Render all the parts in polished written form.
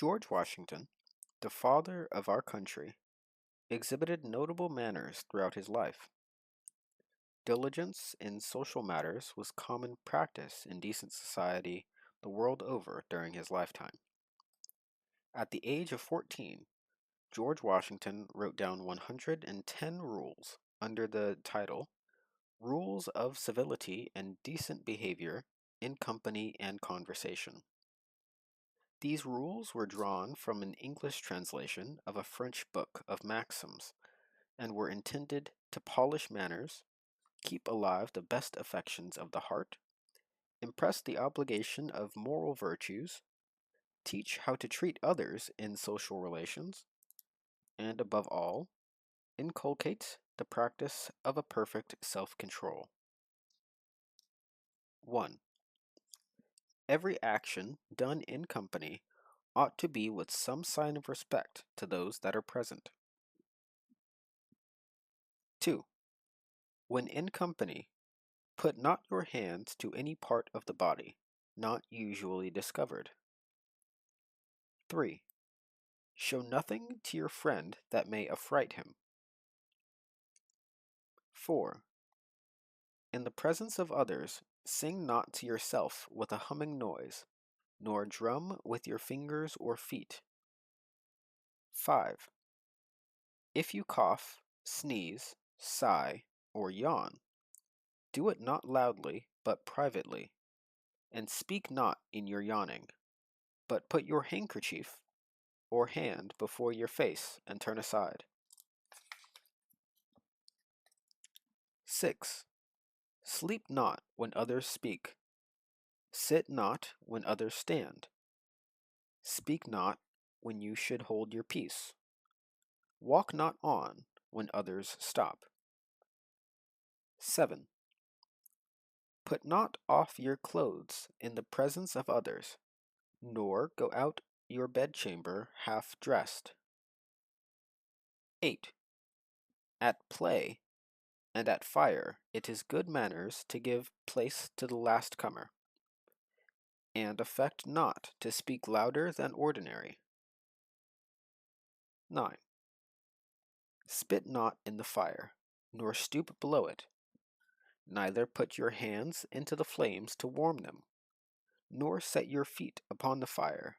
George Washington, the father of our country, exhibited notable manners throughout his life. Diligence in social matters was common practice in decent society the world over during his lifetime. At the age of 14, George Washington wrote down 110 rules under the title Rules of Civility and Decent Behavior in Company and Conversation. These rules were drawn from an English translation of a French book of maxims and were intended to polish manners, keep alive the best affections of the heart, impress the obligation of moral virtues, teach how to treat others in social relations, and above all, inculcate the practice of a perfect self-control. 1. Every action done in company ought to be with some sign of respect to those that are present. 2. When in company, put not your hands to any part of the body, not usually discovered. 3. Show nothing to your friend that may affright him. 4. In the presence of others, sing not to yourself with a humming noise, nor drum with your fingers or feet. 5. If you cough, sneeze, sigh, or yawn, do it not loudly, but privately, and speak not in your yawning, but put your handkerchief or hand before your face and turn aside. 6. Sleep not when others speak. Sit not when others stand. Speak not when you should hold your peace. Walk not on when others stop. 7. Put not off your clothes in the presence of others, nor go out your bedchamber half dressed. 8. At play and at fire it is good manners to give place to the last comer, and affect not to speak louder than ordinary. 9. Spit not in the fire, nor stoop below it. Neither put your hands into the flames to warm them, nor set your feet upon the fire,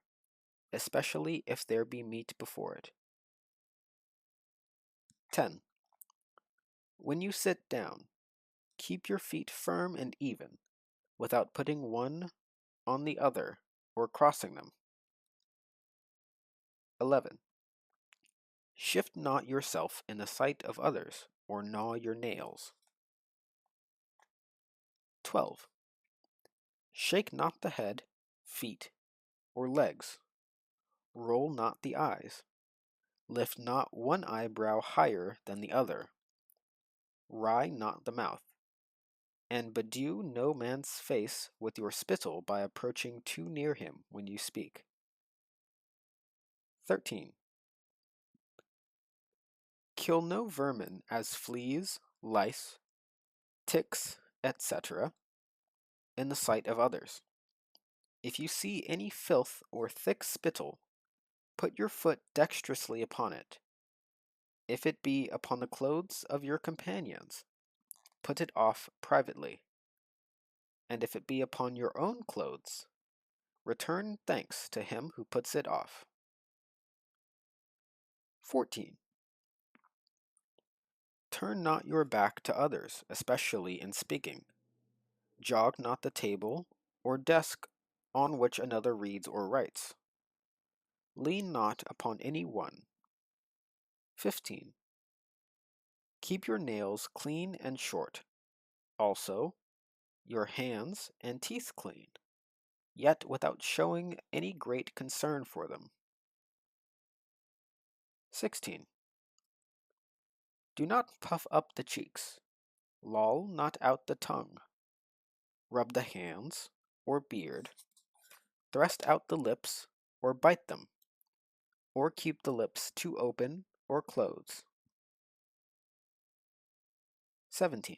especially if there be meat before it. 10. When you sit down, keep your feet firm and even, without putting one on the other or crossing them. 11. Shift not yourself in the sight of others, or gnaw your nails. 12. Shake not the head, feet, or legs. Roll not the eyes. Lift not one eyebrow higher than the other. Wry not the mouth. And bedew no man's face with your spittle by approaching too near him when you speak. 13. Kill no vermin as fleas, lice, ticks, etc., in the sight of others. If you see any filth or thick spittle, put your foot dexterously upon it. If it be upon the clothes of your companions, put it off privately. And if it be upon your own clothes, return thanks to him who puts it off. 14. Turn not your back to others, especially in speaking. Jog not the table or desk on which another reads or writes. Lean not upon any one. 15. Keep your nails clean and short, also your hands and teeth clean, yet without showing any great concern for them. 16. Do not puff up the cheeks, loll not out the tongue, rub the hands or beard, thrust out the lips or bite them, or keep the lips too open or close. 17.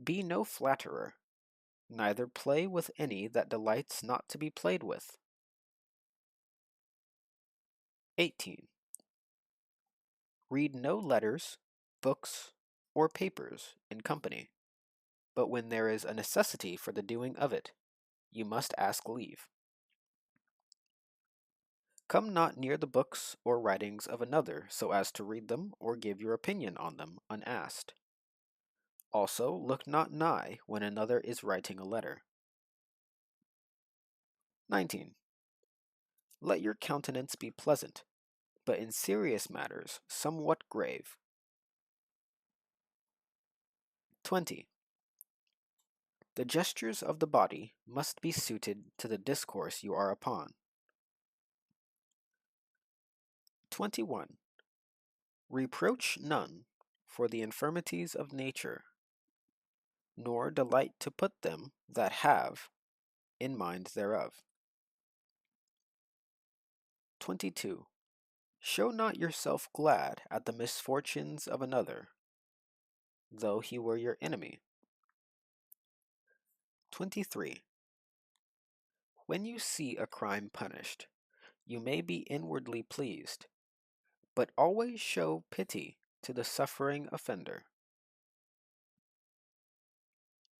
Be no flatterer, neither play with any that delights not to be played with. 18. Read no letters, books, or papers in company, but when there is a necessity for the doing of it, you must ask leave. Come not near the books or writings of another so as to read them or give your opinion on them unasked. Also, look not nigh when another is writing a letter. 19. Let your countenance be pleasant, but in serious matters somewhat grave. 20. The gestures of the body must be suited to the discourse you are upon. 21. Reproach none for the infirmities of nature, nor delight to put them that have in mind thereof. 22. Show not yourself glad at the misfortunes of another, though he were your enemy. 23. When you see a crime punished, you may be inwardly pleased, but always show pity to the suffering offender.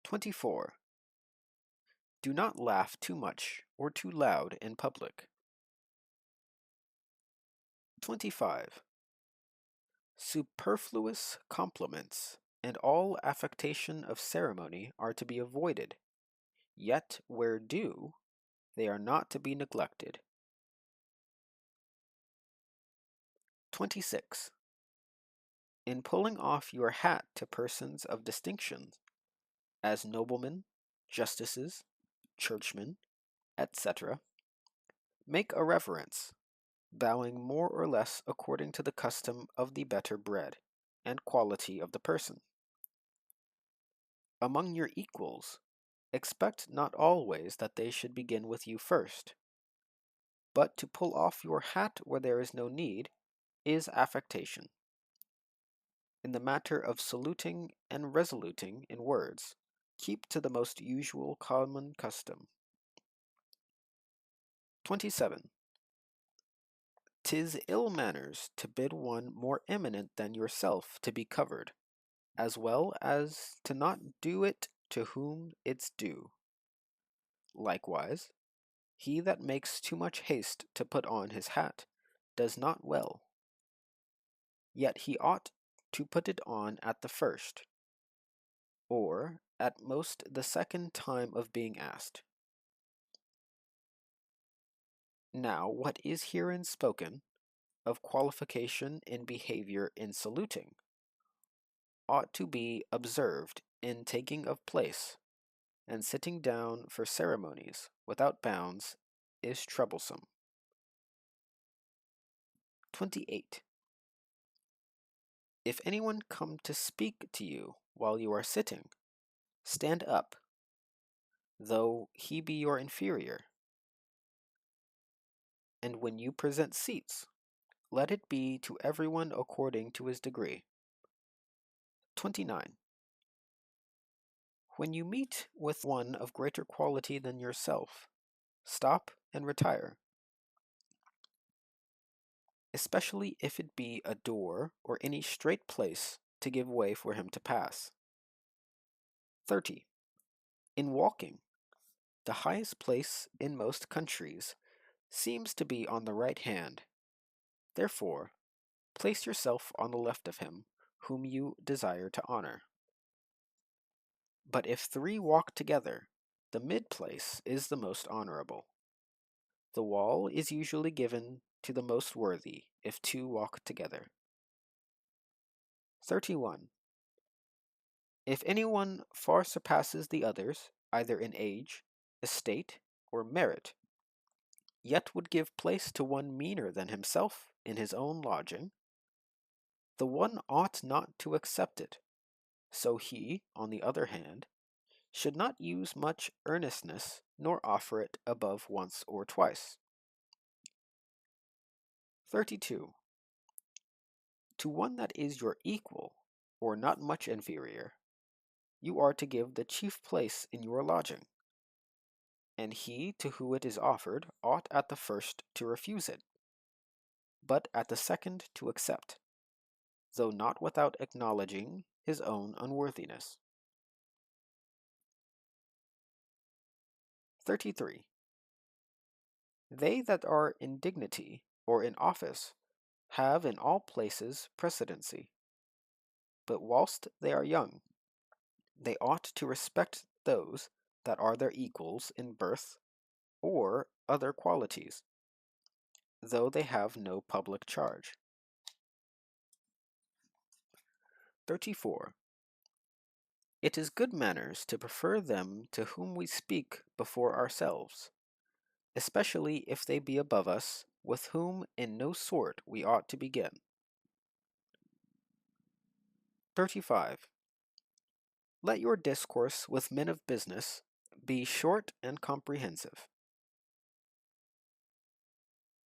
24. Do not laugh too much or too loud in public. 25. Superfluous compliments and all affectation of ceremony are to be avoided, yet where due, they are not to be neglected. 26. In pulling off your hat to persons of distinction, as noblemen, justices, churchmen, etc., make a reverence, bowing more or less according to the custom of the better bred and quality of the person. Among your equals, expect not always that they should begin with you first, but to pull off your hat where there is no need is affectation. In the matter of saluting and resoluting in words, keep to the most usual common custom. 27. 'Tis ill manners to bid one more eminent than yourself to be covered, as well as to not do it to whom it's due. Likewise, he that makes too much haste to put on his hat does not well, yet he ought to put it on at the first, or at most the second time of being asked. Now, what is herein spoken of qualification in behavior in saluting ought to be observed in taking of place, and sitting down for ceremonies without bounds is troublesome. 28. If anyone come to speak to you while you are sitting, stand up, though he be your inferior, and when you present seats, let it be to everyone according to his degree. 29. When you meet with one of greater quality than yourself, stop and retire, especially if it be a door or any straight place to give way for him to pass. 30. In walking, the highest place in most countries seems to be on the right hand. Therefore, place yourself on the left of him whom you desire to honor. But if three walk together, the mid place is the most honorable. The wall is usually given to the most worthy if two walk together. 31. If anyone far surpasses the others, either in age, estate, or merit, yet would give place to one meaner than himself in his own lodging, the one ought not to accept it, so he, on the other hand, should not use much earnestness nor offer it above once or twice. 32. To one that is your equal, or not much inferior, you are to give the chief place in your lodging, and he to whom it is offered ought at the first to refuse it. but at the second to accept, though not without acknowledging his own unworthiness. 33. They that are in dignity or in office have in all places precedency, but whilst they are young, they ought to respect those that are their equals in birth or other qualities, though they have no public charge. 34. It is good manners to prefer them to whom we speak before ourselves, especially if they be above us, with whom in no sort we ought to begin. 35. Let your discourse with men of business be short and comprehensive.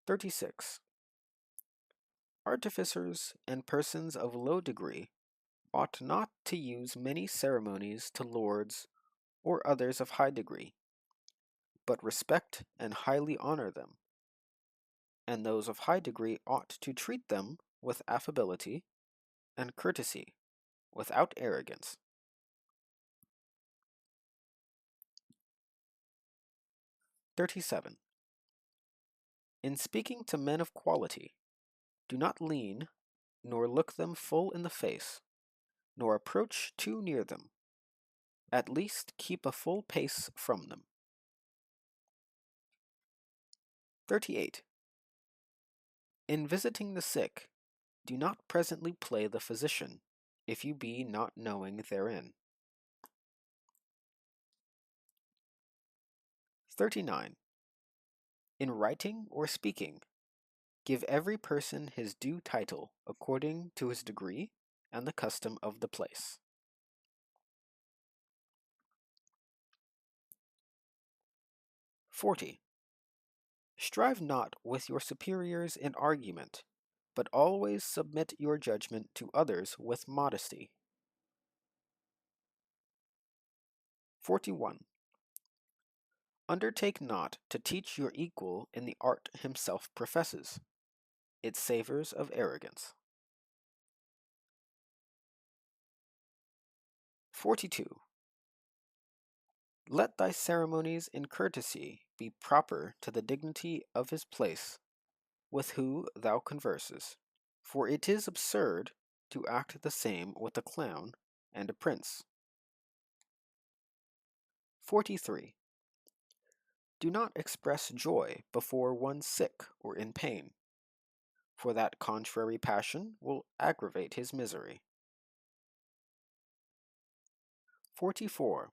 36. Artificers and persons of low degree ought not to use many ceremonies to lords or others of high degree, but respect and highly honor them, and those of high degree ought to treat them with affability and courtesy, without arrogance. 37. In speaking to men of quality, do not lean, nor look them full in the face, nor approach too near them. At least keep a full pace from them. 38. In visiting the sick, do not presently play the physician, if you be not knowing therein. 39. In writing or speaking, give every person his due title according to his degree and the custom of the place. 40. Strive not with your superiors in argument, but always submit your judgment to others with modesty. 41. Undertake not to teach your equal in the art himself professes. It savors of arrogance. 42. Let thy ceremonies in courtesy be proper to the dignity of his place, with who thou converses. For it is absurd to act the same with a clown and a prince. 43. Do not express joy before one sick or in pain, for that contrary passion will aggravate his misery. 44.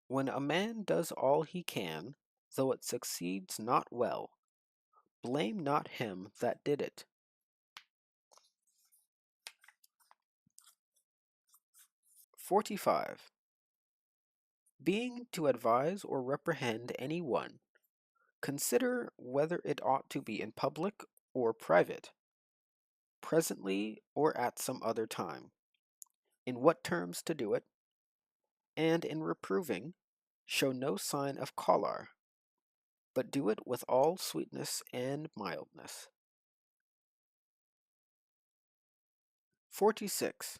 When a man does all he can, though it succeeds not well, blame not him that did it. 45. Being to advise or reprehend any one, consider whether it ought to be in public or private, presently or at some other time, in what terms to do it, and in reproving, show no sign of choler, but do it with all sweetness and mildness. 46.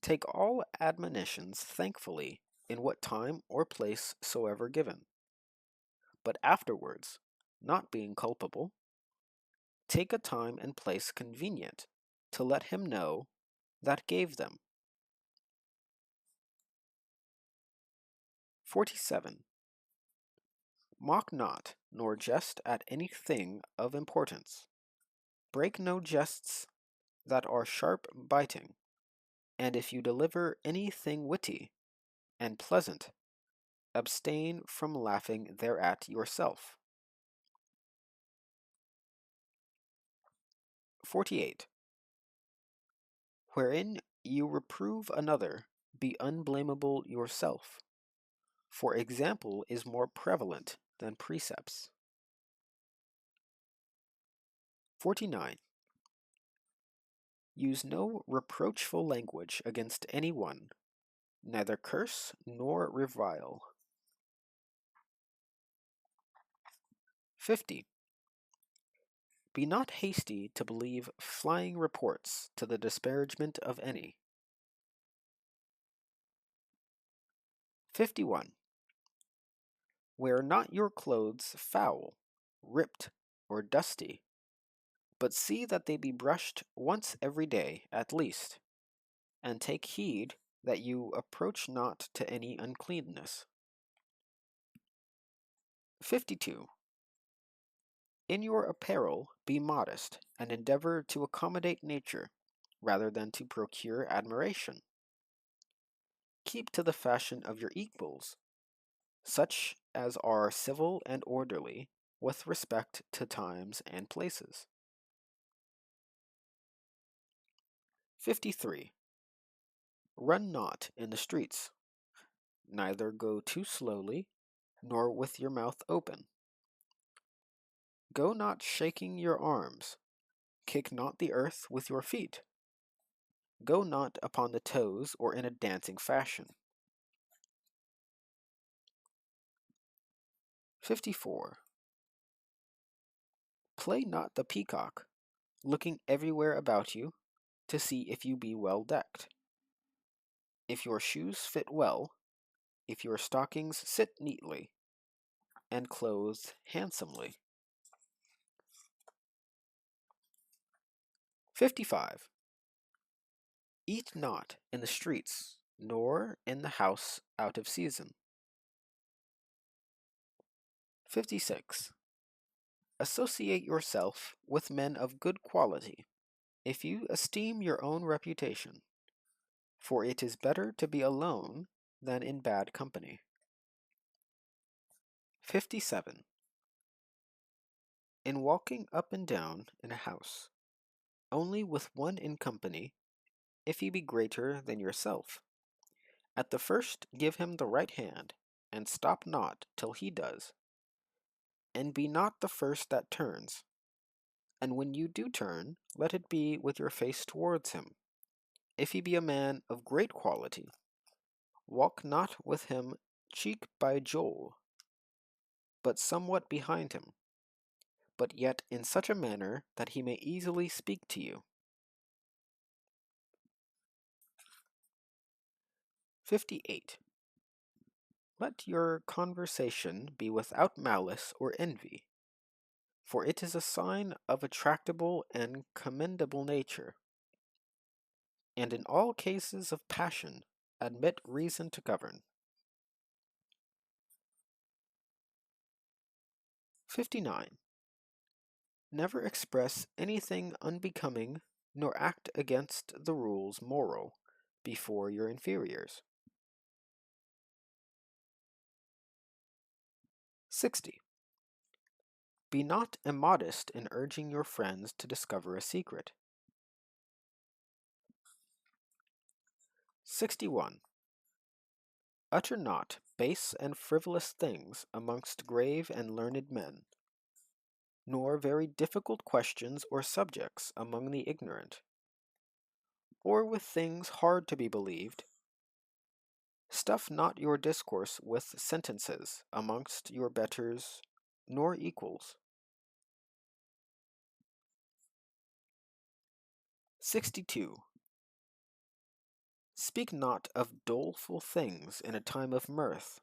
Take all admonitions thankfully in what time or place soever given, but afterwards, not being culpable, take a time and place convenient to let him know that gave them. 47. Mock not, nor jest at anything of importance. Break no jests that are sharp biting, and if you deliver anything witty and pleasant, abstain from laughing thereat yourself. 48. Wherein you reprove another, be unblameable yourself, for example is more prevalent than precepts. 49. Use no reproachful language against any one, neither curse nor revile. 50. Be not hasty to believe flying reports to the disparagement of any. 51. Wear not your clothes foul, ripped, or dusty, but see that they be brushed once every day at least, and take heed that you approach not to any uncleanness. 52. In your apparel be modest, and endeavor to accommodate nature, rather than to procure admiration. Keep to the fashion of your equals, such as are civil and orderly, with respect to times and places. 53. Run not in the streets, neither go too slowly, nor with your mouth open. Go not shaking your arms, kick not the earth with your feet. Go not upon the toes or in a dancing fashion. 54. Play not the peacock, looking everywhere about you, to see if you be well decked. If your shoes fit well, if your stockings sit neatly, and clothed handsomely. 55. Eat not in the streets, nor in the house out of season. 56. Associate yourself with men of good quality, if you esteem your own reputation, for it is better to be alone than in bad company. 57. In walking up and down in a house, only with one in company, if he be greater than yourself, at the first give him the right hand, and stop not till he does, and be not the first that turns. And when you do turn, let it be with your face towards him. If he be a man of great quality, walk not with him cheek by jowl, but somewhat behind him, but yet in such a manner that he may easily speak to you. 58. Let your conversation be without malice or envy, for it is a sign of a tractable and commendable nature, and in all cases of passion admit reason to govern. 59. Never express anything unbecoming, nor act against the rules moral before your inferiors. 60. Be not immodest in urging your friends to discover a secret. 61. Utter not base and frivolous things amongst grave and learned men, nor very difficult questions or subjects among the ignorant, or with things hard to be believed. Stuff not your discourse with sentences amongst your betters nor equals. 62. Speak not of doleful things in a time of mirth,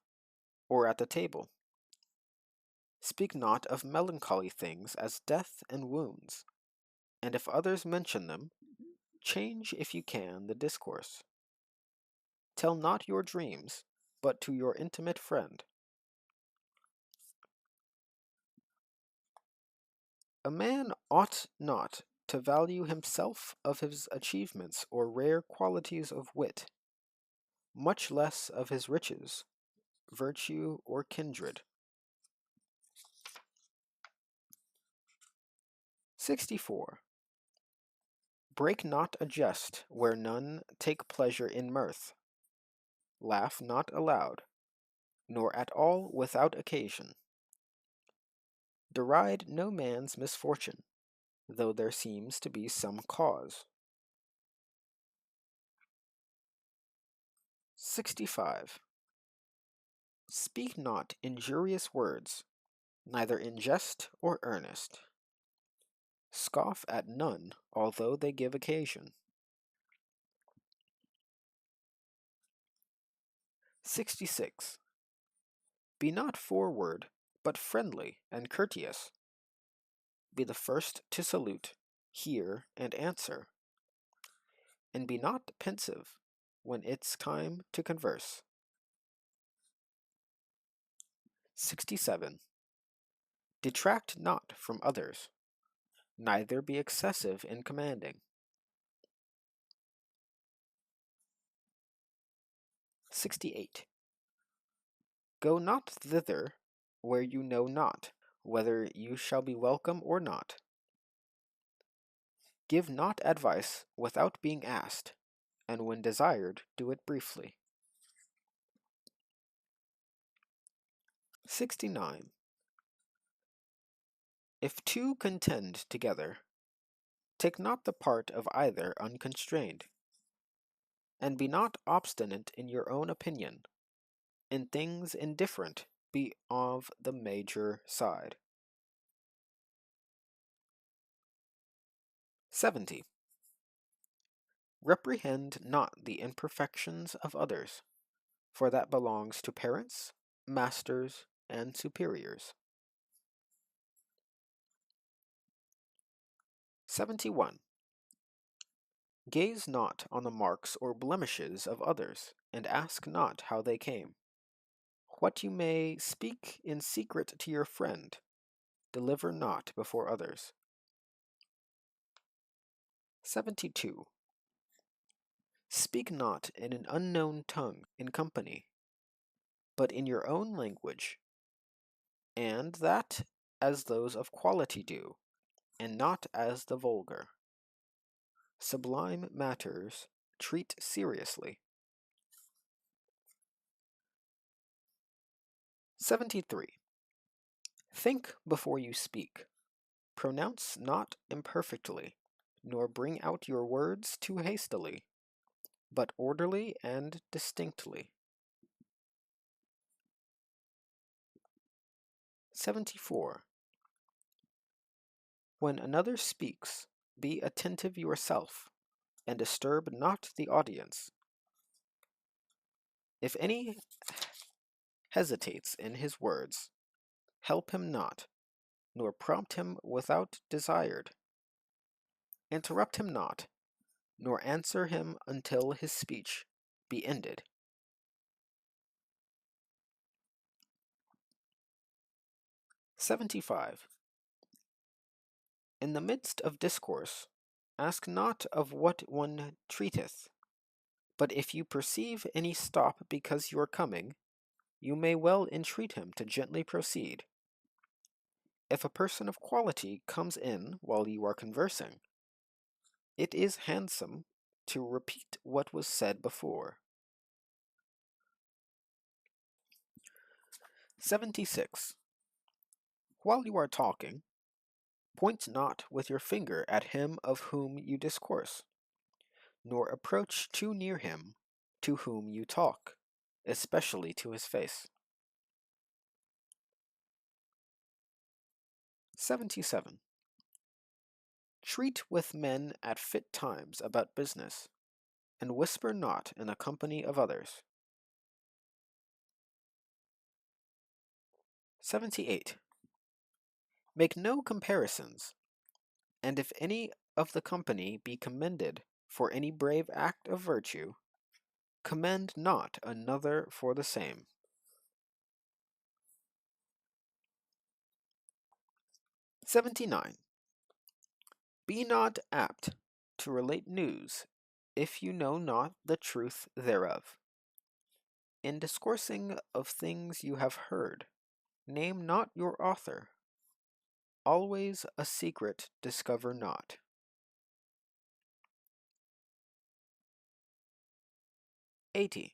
or at the table. Speak not of melancholy things as death and wounds, and if others mention them, change if you can the discourse. Tell not your dreams, but to your intimate friend. A man ought not to value himself of his achievements or rare qualities of wit, much less of his riches, virtue, or kindred. 64. Break not a jest where none take pleasure in mirth. Laugh not aloud, nor at all without occasion. Deride no man's misfortune, though there seems to be some cause. 65. Speak not injurious words, neither in jest or earnest. Scoff at none, although they give occasion. 66. Be not forward, but friendly and courteous. Be the first to salute, hear, and answer. And be not pensive when it's time to converse. 67. Detract not from others, neither be excessive in commanding. 68. Go not thither where you know not, whether you shall be welcome or not. Give not advice without being asked, and when desired, do it briefly. 69. If two contend together, take not the part of either unconstrained, and be not obstinate in your own opinion. In things indifferent, be of the major side. 70. Reprehend not the imperfections of others, for that belongs to parents, masters, and superiors. 71. Gaze not on the marks or blemishes of others, and ask not how they came. What you may speak in secret to your friend, deliver not before others. 72. Speak not in an unknown tongue in company, but in your own language, and that as those of quality do, and not as the vulgar. Sublime matters treat seriously. 73. Think before you speak. Pronounce not imperfectly, nor bring out your words too hastily, but orderly and distinctly. 74. When another speaks, be attentive yourself, and disturb not the audience. If any hesitates in his words, help him not, nor prompt him without desired. Interrupt him not, nor answer him until his speech be ended. 75. In the midst of discourse, ask not of what one treateth, but if you perceive any stop because you are coming, you may well entreat him to gently proceed. If a person of quality comes in while you are conversing, it is handsome to repeat what was said before. 76. While you are talking, point not with your finger at him of whom you discourse, nor approach too near him to whom you talk, especially to his face. 77. Treat with men at fit times about business, and whisper not in the company of others. 78. Make no comparisons, and if any of the company be commended for any brave act of virtue, commend not another for the same. 79. Be not apt to relate news if you know not the truth thereof. In discoursing of things you have heard, name not your author. Always a secret discover not. 80.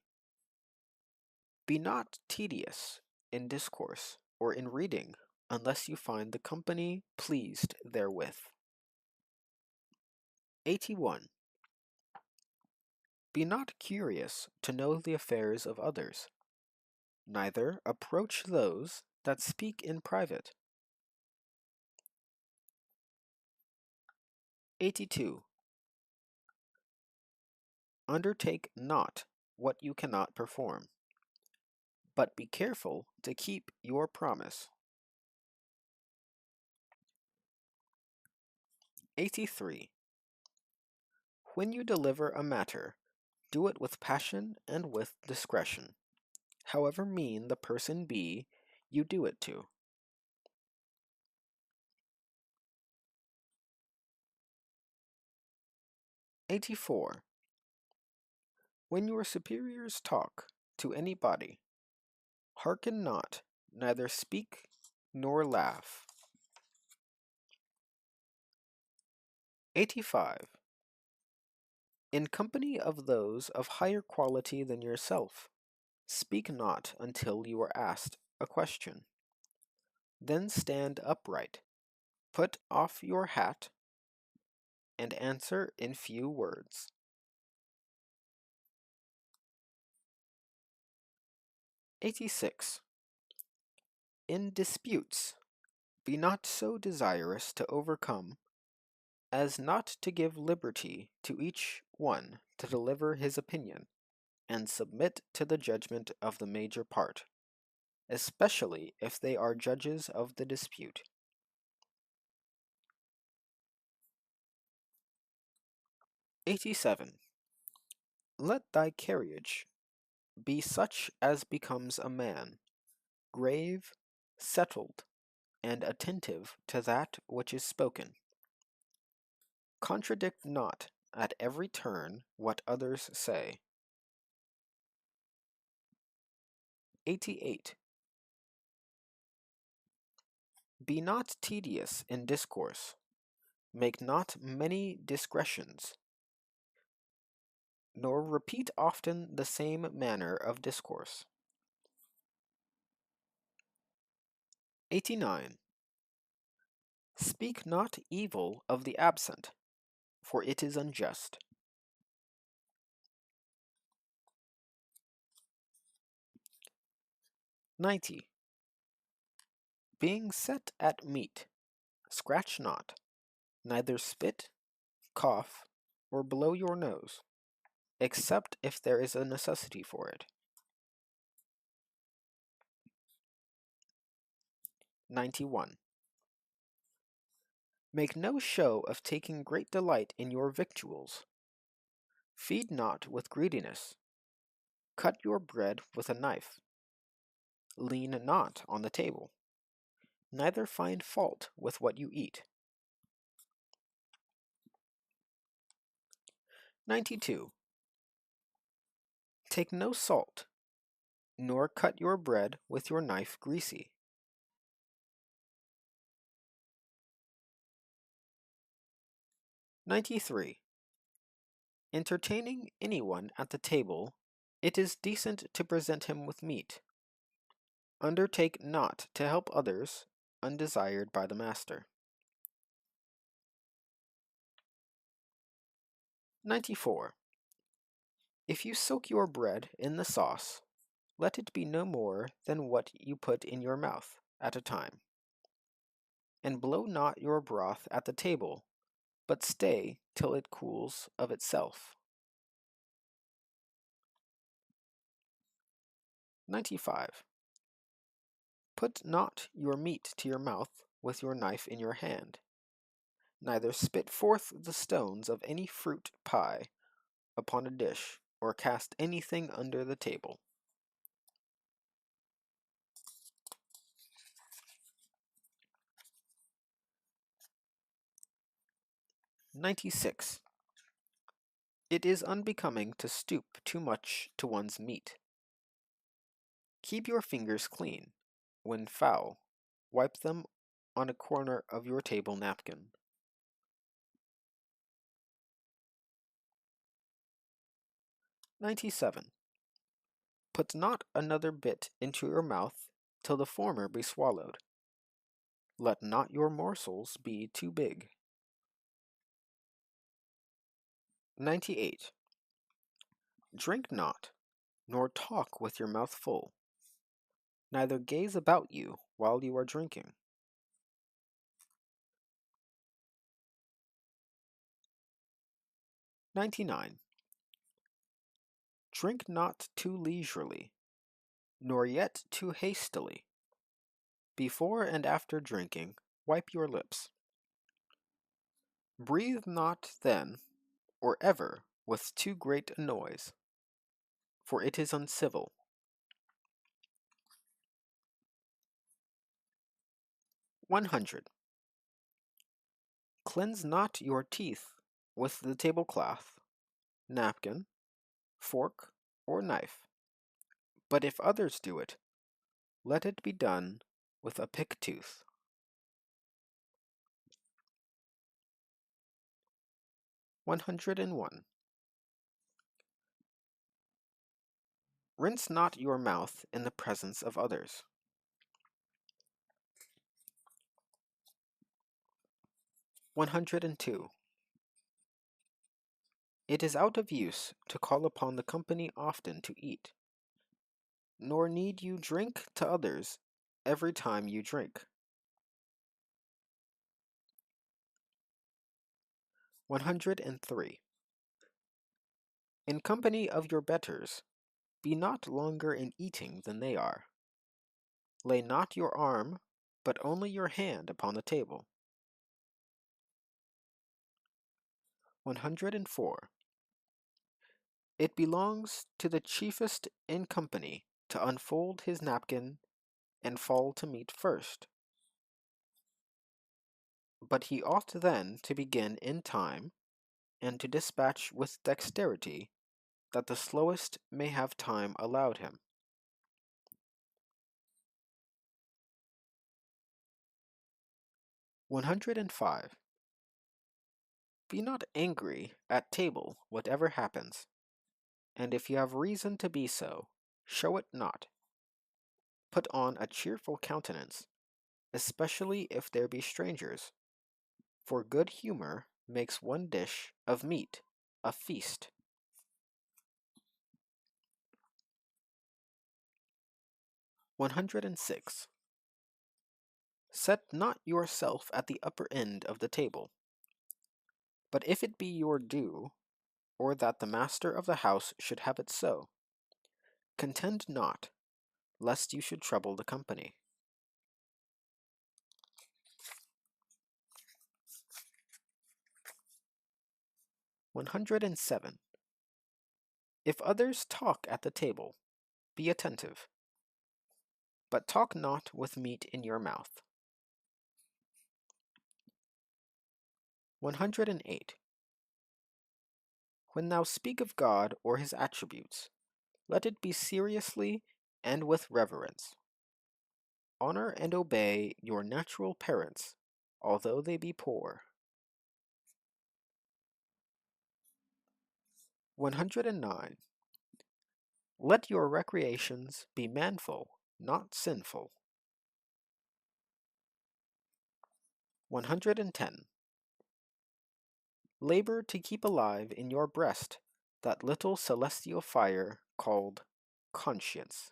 Be not tedious in discourse or in reading, unless you find the company pleased therewith. 81. Be not curious to know the affairs of others, neither approach those that speak in private. 82. Undertake not what you cannot perform, but be careful to keep your promise. 83. When you deliver a matter, do it with passion and with discretion. However mean the person be, you do it to. 84. When your superiors talk to any body, hearken not, neither speak nor laugh. 85. In company of those of higher quality than yourself, speak not until you are asked a question. Then stand upright, put off your hat, and answer in few words. 86. In disputes, be not so desirous to overcome as not to give liberty to each one to deliver his opinion, and submit to the judgment of the major part, especially if they are judges of the dispute. 87. Let thy carriage be such as becomes a man, grave, settled, and attentive to that which is spoken. Contradict not at every turn what others say. 88. Be not tedious in discourse, make not many digressions, nor repeat often the same manner of discourse. 89. Speak not evil of the absent, for it is unjust. 90. Being set at meat, scratch not, neither spit, cough, or blow your nose, except if there is a necessity for it. 91. Make no show of taking great delight in your victuals. Feed not with greediness. Cut your bread with a knife. Lean not on the table. Neither find fault with what you eat. 92. Take no salt, nor cut your bread with your knife greasy. 93. Entertaining anyone at the table, it is decent to present him with meat. Undertake not to help others undesired by the master. 94. If you soak your bread in the sauce, let it be no more than what you put in your mouth at a time. And blow not your broth at the table, but stay till it cools of itself. 95. Put not your meat to your mouth with your knife in your hand, neither spit forth the stones of any fruit pie upon a dish, or cast anything under the table. 96. It is unbecoming to stoop too much to one's meat. Keep your fingers clean. When foul, wipe them on a corner of your table napkin. 97. Put not another bit into your mouth till the former be swallowed. Let not your morsels be too big. 98. Drink not, nor talk with your mouth full. Neither gaze about you while you are drinking. 99. Drink not too leisurely, nor yet too hastily. Before and after drinking, wipe your lips. Breathe not then, or ever, with too great a noise, for it is uncivil. 100. Cleanse not your teeth with the tablecloth, napkin, fork, or knife, but if others do it, let it be done with a pick tooth. 101. Rinse not your mouth in the presence of others. 102. It is out of use to call upon the company often to eat, nor need you drink to others every time you drink. 103. In company of your betters, be not longer in eating than they are. Lay not your arm, but only your hand upon the table. 104. It belongs to the chiefest in company to unfold his napkin and fall to meat first. But he ought then to begin in time, and to dispatch with dexterity, that the slowest may have time allowed him. 105. Be not angry at table whatever happens, and if you have reason to be so, show it not. Put on a cheerful countenance, especially if there be strangers, for good humor makes one dish of meat a feast. 106. Set not yourself at the upper end of the table, but if it be your due, or that the master of the house should have it so, contend not, lest you should trouble the company. 107. If others talk at the table, be attentive, but talk not with meat in your mouth. 108. When thou speak of God or his attributes, let it be seriously and with reverence. Honor and obey your natural parents, although they be poor. 109. Let your recreations be manful, not sinful. 110. Labor to keep alive in your breast that little celestial fire called conscience.